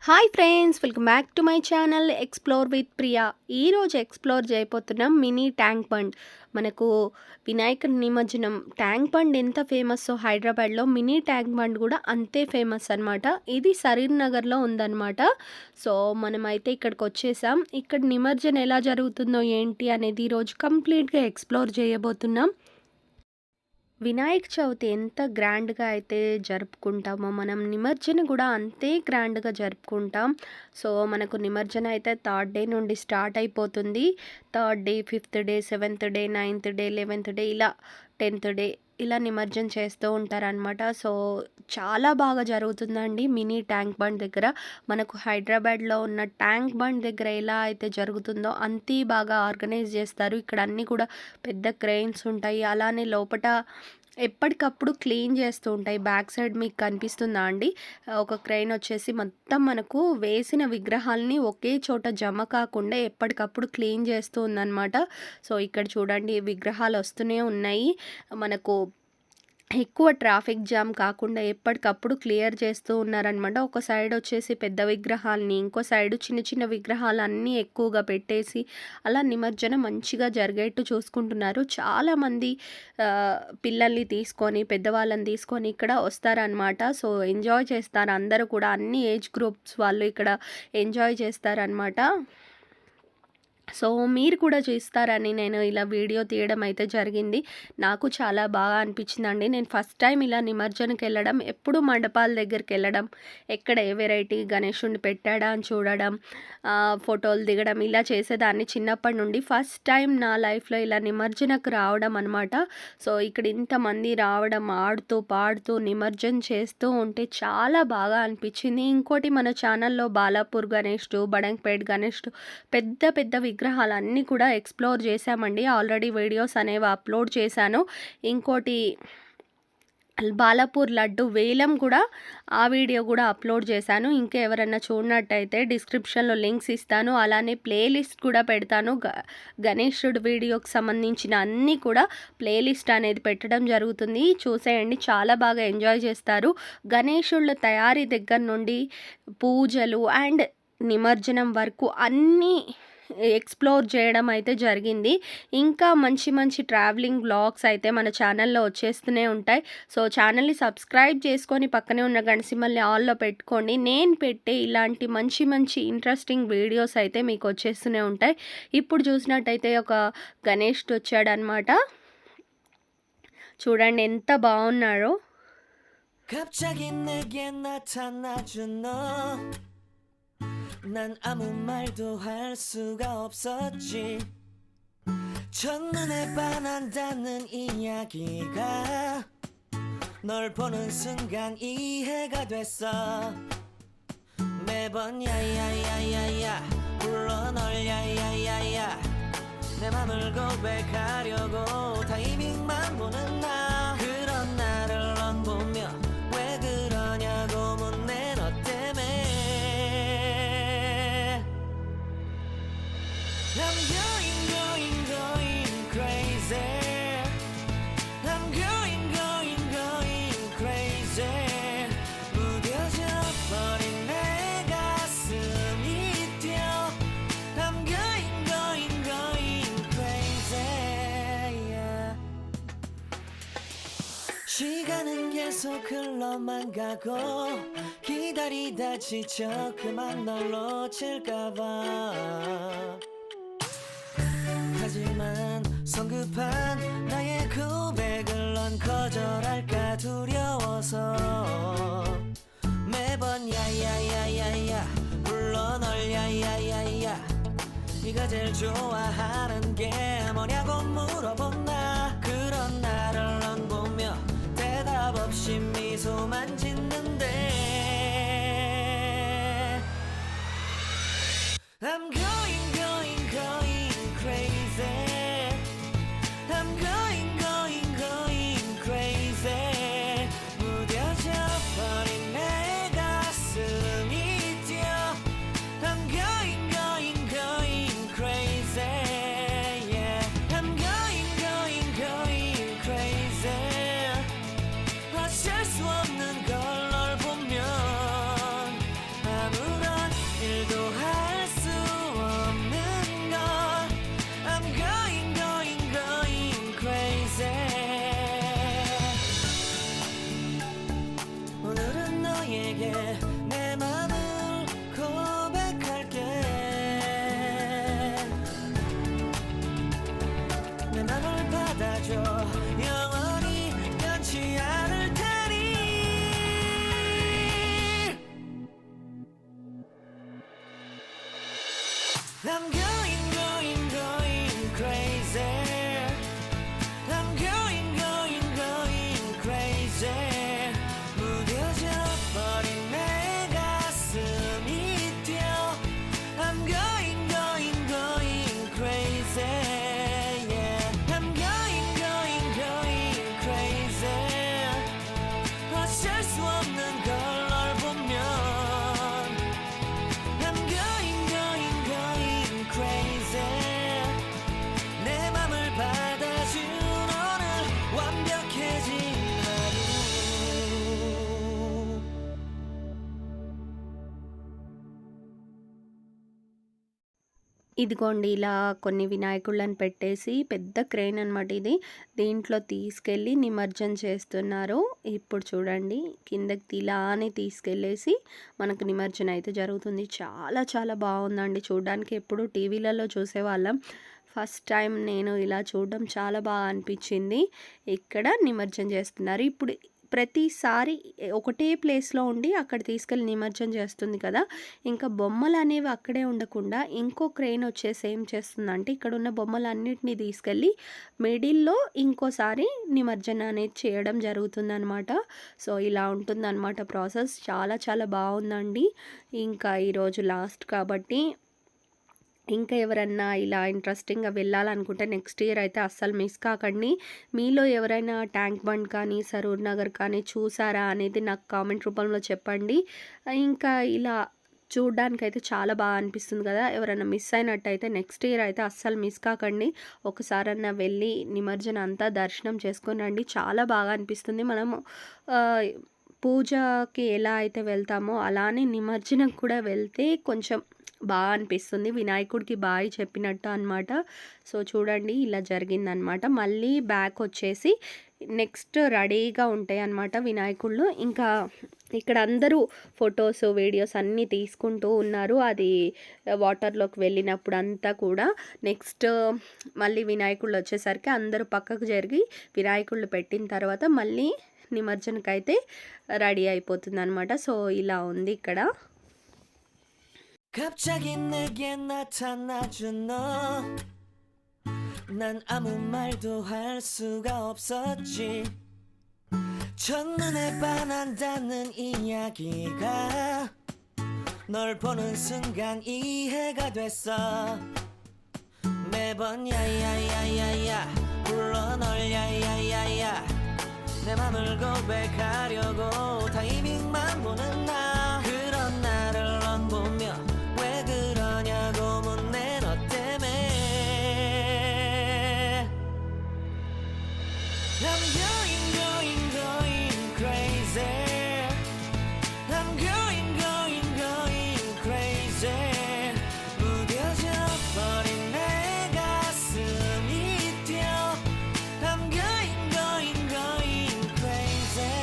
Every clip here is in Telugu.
Hi friends, welcome back to my channel explore with Priya. ఈరోజు ఎక్స్ప్లోర్ చేయబోతున్నాం మినీ ట్యాంక్ బండ్. మనకు వినాయక నిమజ్జనం ట్యాంక్ బండ్ ఎంత ఫేమస్సో హైదరాబాద్లో మినీ ట్యాంక్ బండ్ కూడా అంతే ఫేమస్ అనమాట. ఇది సరీర్ నగర్లో ఉందన్నమాట. సో మనమైతే ఇక్కడికి వచ్చేసాం. ఇక్కడ నిమజ్జనం ఎలా జరుగుతుందో ఏంటి అనేది ఈరోజు కంప్లీట్గా ఎక్స్ప్లోర్ చేయబోతున్నాం. వినాయక చవితి ఎంత గ్రాండ్గా అయితే జరుపుకుంటామో మనం నిమజ్జన కూడా అంతే గ్రాండ్గా జరుపుకుంటాం. సో మనకు నిమజ్జన అయితే థర్డ్ డే నుండి స్టార్ట్ అయిపోతుంది. Third day, fifth day, seventh day, ninth day, 11th day, ఇలా 10th డే ఇలా నిమజ్జనం చేస్తూ ఉంటారనమాట. సో చాలా బాగా జరుగుతుందండి మినీ ట్యాంక్ బండ్ దగ్గర. మనకు హైదరాబాద్లో ఉన్న ట్యాంక్ బండ్ దగ్గర ఎలా అయితే జరుగుతుందో అంతే బాగా ఆర్గనైజ్ చేస్తారు. ఇక్కడ అన్నీ కూడా పెద్ద క్రెయిన్స్ ఉంటాయి. అలానే లోపట ఎప్పటికప్పుడు క్లీన్ చేస్తూ ఉంటాయి. బ్యాక్ సైడ్ మీకు కనిపిస్తుందా అండి, ఒక క్రెయిన్ వచ్చేసి మొత్తం మనకు వేసిన విగ్రహాలని ఒకే చోట జమ కాకుండా ఎప్పటికప్పుడు క్లీన్ చేస్తూ ఉందన్నమాట. సో ఇక్కడ చూడండి, విగ్రహాలు వస్తూనే ఉన్నాయి. మనకు ఎక్కువ ట్రాఫిక్ జామ్ కాకుండా ఎప్పటికప్పుడు క్లియర్ చేస్తూ ఉన్నారనమాట. ఒక సైడ్ వచ్చేసి పెద్ద విగ్రహాలని, ఇంకో సైడు చిన్న చిన్న విగ్రహాలన్నీ ఎక్కువగా పెట్టేసి అలా నిమజ్జనం మంచిగా జరిగేట్టు చూసుకుంటున్నారు. చాలామంది పిల్లల్ని తీసుకొని, పెద్దవాళ్ళని తీసుకొని ఇక్కడ వస్తారనమాట. సో ఎంజాయ్ చేస్తారు అందరూ కూడా, అన్ని ఏజ్ గ్రూప్స్ వాళ్ళు ఇక్కడ ఎంజాయ్ చేస్తారనమాట. సో మీరు కూడా చూస్తారని నేను ఇలా వీడియో తీయడం అయితే జరిగింది. నాకు చాలా బాగా అనిపించిందండి. నేను ఫస్ట్ టైం ఇలా నిమజ్జనకి వెళ్ళడం, ఎప్పుడు మండపాల దగ్గరికి వెళ్ళడం, ఎక్కడ ఏ వెరైటీ గణేశుడిని పెట్టాడా అని చూడడం, ఫోటోలు దిగడం ఇలా చేసేదాన్ని చిన్నప్పటి నుండి. ఫస్ట్ టైం నా లైఫ్లో ఇలా నిమజ్జనకు రావడం అనమాట. సో ఇక్కడ ఇంతమంది రావడం, ఆడుతూ పాడుతూ నిమజ్జనం చేస్తూ ఉంటే చాలా బాగా అనిపించింది. ఇంకోటి, మన ఛానల్లో బాలాపూర్ గణేష్డు, బడంగ్పేట్ గణేష్డు పెద్ద పెద్ద విగ్రహాలన్నీ కూడా ఎక్స్ప్లోర్ చేశామండి. ఆల్రెడీ వీడియోస్ అనేవి అప్లోడ్ చేశాను. ఇంకోటి బాలాపూర్ లడ్డు వేలం కూడా, ఆ వీడియో కూడా అప్లోడ్ చేశాను. ఇంకా ఎవరన్నా చూడనట్టయితే డిస్క్రిప్షన్లో లింక్స్ ఇస్తాను. అలానే ప్లేలిస్ట్ కూడా పెడతాను. గణేశుడు వీడియోకి సంబంధించిన అన్నీ కూడా ప్లేలిస్ట్ అనేది పెట్టడం జరుగుతుంది. చూసేయండి, చాలా బాగా ఎంజాయ్ చేస్తారు. గణేశుళ్ళ తయారీ దగ్గర నుండి పూజలు అండ్ నిమజ్జనం వరకు అన్నీ ఎక్స్ప్లోర్ చేయడం అయితే జరిగింది. ఇంకా మంచి మంచి ట్రావెలింగ్ బ్లాగ్స్ అయితే మన ఛానల్లో వచ్చేస్తూనే ఉంటాయి. సో ఛానల్ని సబ్స్క్రైబ్ చేసుకొని పక్కనే ఉన్న గంట సింబల్ని ఆల్లో పెట్టుకోండి. నేను పెట్టే ఇలాంటి మంచి మంచి ఇంట్రెస్టింగ్ వీడియోస్ అయితే మీకు వచ్చేస్తూనే ఉంటాయి. ఇప్పుడు చూసినట్టయితే ఒక గణేష్ వచ్చాడనమాట. చూడండి ఎంత బాగున్నాడో. 난 아무 말도 할 수가 없었지. 첫눈에 반한다는 이야기가 널 보는 순간 이해가 됐어. 매번 야야야야야 불러 널 야야야야 내 맘을 고백하려고 타이밍만 보는 나. 그런 나를 넌 보며 왜 그러냐고 묻네. 너 때문에 I'm going crazy. I'm going crazy. 무뎌져 버린 내 가슴이 뛰어. I'm going crazy. Yeah. 시간은 계속 흘러만 가고 기다리다 지쳐 그만 널 놓칠까봐. 하지만 성급한 나의 고백을 넌 거절할까 두려워서 매번 야야야야야 불러 널 야야야야 네가 제일 좋아하는 게 뭐냐고 물어본 나. 그런 나를 넌 보며 대답 없이 미소만 짓는데 I'm going crazy. I'm going crazy. 무뎌져 버린 내 가슴이 뛰어. I'm going crazy. Yeah. I'm going crazy. 어쩔 수 없는 걸 널 I'm going crazy. I'm going crazy. 무뎌져 버린 내 가슴이 뛰어. I'm going crazy. Yeah. I'm going crazy. 어쩔 수 없는 걸 널 보면 I'm going crazy. 내 맘을 받아준 오늘 완벽해진 하루. ఇదిగోండి ఇలా కొన్ని వినాయకుళ్ళని పెట్టేసి పెద్ద క్రేన్ అనమాట ఇది. దీంట్లో తీసుకెళ్ళి నిమజ్జనం చేస్తున్నారు. ఇప్పుడు చూడండి కిందకి ఇలానే తీసుకెళ్ళేసి మనకు నిమజ్జనం అయితే జరుగుతుంది. చాలా చాలా బాగుందండి చూడడానికి. ఎప్పుడు టీవీలలో చూసేవాళ్ళం, ఫస్ట్ టైం నేను ఇలా చూడడం చాలా బాగా అనిపించింది. ఇక్కడ నిమజ్జనం చేస్తున్నారు. ఇప్పుడు ప్రతిసారి ఒకటే ప్లేస్లో ఉండి అక్కడ తీసుకెళ్ళి నిమజ్జనం చేస్తుంది కదా. ఇంకా బొమ్మలు అనేవి అక్కడే ఉండకుండా ఇంకో క్రెయిన్ వచ్చేసి ఏం చేస్తుందంటే ఇక్కడ ఉన్న బొమ్మలన్నిటిని తీసుకెళ్ళి మిడిల్లో ఇంకోసారి నిమజ్జనం అనేది చేయడం జరుగుతుందన్నమాట. సో ఇలా ఉంటుందన్నమాట ప్రాసెస్. చాలా చాలా బాగుందండి. ఇంకా ఈరోజు లాస్ట్ కాబట్టి ఇంకా ఎవరన్నా ఇలా ఇంట్రెస్టింగ్గా వెళ్ళాలనుకుంటే నెక్స్ట్ ఇయర్ అయితే అస్సలు మిస్ కాకండి. మీలో ఎవరైనా ట్యాంక్ బండ్ కానీ సరూర్ నగర్ కానీ చూసారా అనేది నాకు కామెంట్ రూపంలో చెప్పండి. ఇంకా ఇలా చూడ్డానికైతే చాలా బాగా అనిపిస్తుంది కదా. ఎవరైనా మిస్ అయినట్టయితే నెక్స్ట్ ఇయర్ అయితే అస్సలు మిస్ కాకండి. ఒకసారన్నా వెళ్ళి నిమజ్జనం అంతా దర్శనం చేసుకొని రండి. చాలా బాగా అనిపిస్తుంది. మనము పూజకి ఎలా అయితే వెళ్తామో అలానే నిమజ్జనం కూడా వెళ్తే కొంచెం బాగా అనిపిస్తుంది. వినాయకుడికి బాయ్ చెప్పినట్టు అనమాట. సో చూడండి ఇలా జరిగిందనమాట. మళ్ళీ బ్యాక్ వచ్చేసి నెక్స్ట్ రెడీగా ఉంటాయి అన్నమాట వినాయకుళ్ళు. ఇంకా ఇక్కడ అందరూ ఫొటోస్ వీడియోస్ అన్నీ తీసుకుంటూ ఉన్నారు. అది వాటర్లోకి వెళ్ళినప్పుడు అంతా కూడా. నెక్స్ట్ మళ్ళీ వినాయకుళ్ళు వచ్చేసరికి అందరూ పక్కకు జరిగి వినాయకుళ్ళు పెట్టిన తర్వాత మళ్ళీ నిమజ్జనకైతే రెడీ అయిపోతుంది అనమాట. సో ఇలా ఉంది ఇక్కడ. 갑자기 내게 나타나준 너. 난 아무 말도 할 수가 없었지. 첫눈에 반한다는 이야기가 널 보는 순간 이해가 됐어. 매번 야야야야야 불러 널 야야야야. 내 맘을 고백하려고 타이밍만 보는 나. 그런 나를 넌 보며 왜 그러냐고 묻네 너 때문에. I'm going crazy. I'm going crazy. 무뎌져 버린 내 가슴이 뛰어. I'm going crazy.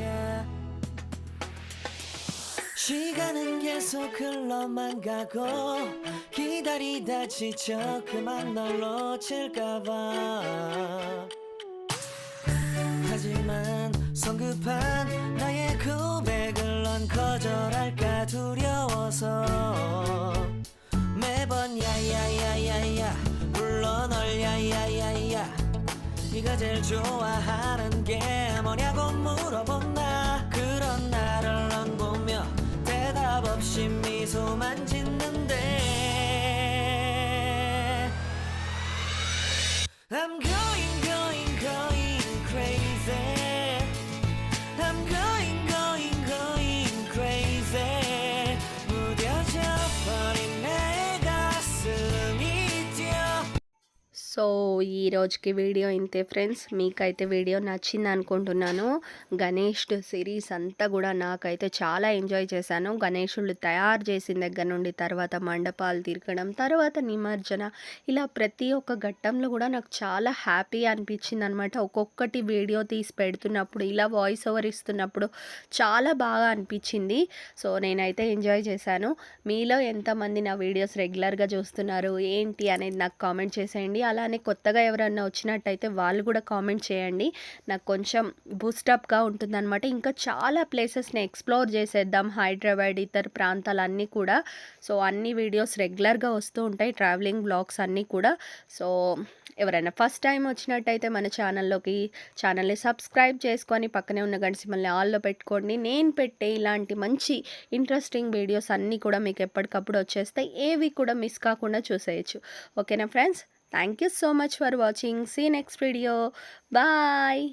Yeah. 시간은 계속 흘러만 가고 기다리다 지쳐 그만 널 놓칠까봐. 하지만 성급한 나의 고백을 넌 거절할까 두려워서 매번 야야야야야 불러 널 야야야야. 네가 제일 좋아하는 게 뭐냐고 물어본 나. 그런 나를 넌 보며 대답 없이 미소만 짓는데. I'm going crazy. I'm going crazy. 무뎌져 버린 내 가슴이 뛰어. So ఈ రోజుకి వీడియో ఇంతే ఫ్రెండ్స్. మీకైతే వీడియో నచ్చింది అనుకుంటున్నాను. గణేష్ సిరీస్ అంతా కూడా నాకైతే చాలా ఎంజాయ్ చేశాను. గణేషుళ్ళు తయారు చేసిన దగ్గర నుండి తర్వాత మండపాలు తిరగడం తర్వాత నిమజ్జన ఇలా ప్రతి ఒక్క ఘట్టంలో కూడా నాకు చాలా హ్యాపీ అనిపించింది అనమాట. ఒక్కొక్కటి వీడియో తీసి పెడుతున్నప్పుడు ఇలా వాయిస్ ఓవర్ ఇస్తున్నప్పుడు చాలా బాగా అనిపించింది. సో నేనైతే ఎంజాయ్ చేశాను. మీలో ఎంతమంది నా వీడియోస్ రెగ్యులర్గా చూస్తున్నారు ఏంటి అనేది నాకు కామెంట్ చేసేయండి. అలానే అలానే కొత్తగా ఎవరన్నా వచ్చినట్టయితే వాళ్ళు కూడా కామెంట్ చేయండి. నాకు కొంచెం బూస్టప్‌గా ఉంటుందనమాట. ఇంకా చాలా ప్లేసెస్‌ని ఎక్స్‌ప్లోర్ చేసేద్దాం హైదరాబాద్ ఇతర ప్రాంతాలన్నీ కూడా. సో, అన్ని వీడియోస్ రెగ్యులర్‌గా వస్తూ ఉంటాయి. ట్రావెలింగ్ వ్లాగ్స్ అన్నీ కూడా. సో, ఎవరైనా ఫస్ట్ టైమ్ వచ్చినట్టయితే మన ఛానల్‌ని సబ్స్క్రైబ్ చేసుకొని పక్కనే ఉన్న గంట సింబల్‌ని ఆల్‌లో పెట్టుకోండి. నేను పెట్టే ఇలాంటి మంచి ఇంట్రెస్టింగ్ వీడియోస్ అన్నీ కూడా మీకు ఎప్పటికప్పుడు వచ్చేస్తాయి. ఏవి కూడా మిస్ కాకుండా చూసేయొచ్చు. ఓకేనా friends? Thank you so much for watching. See you next video. Bye.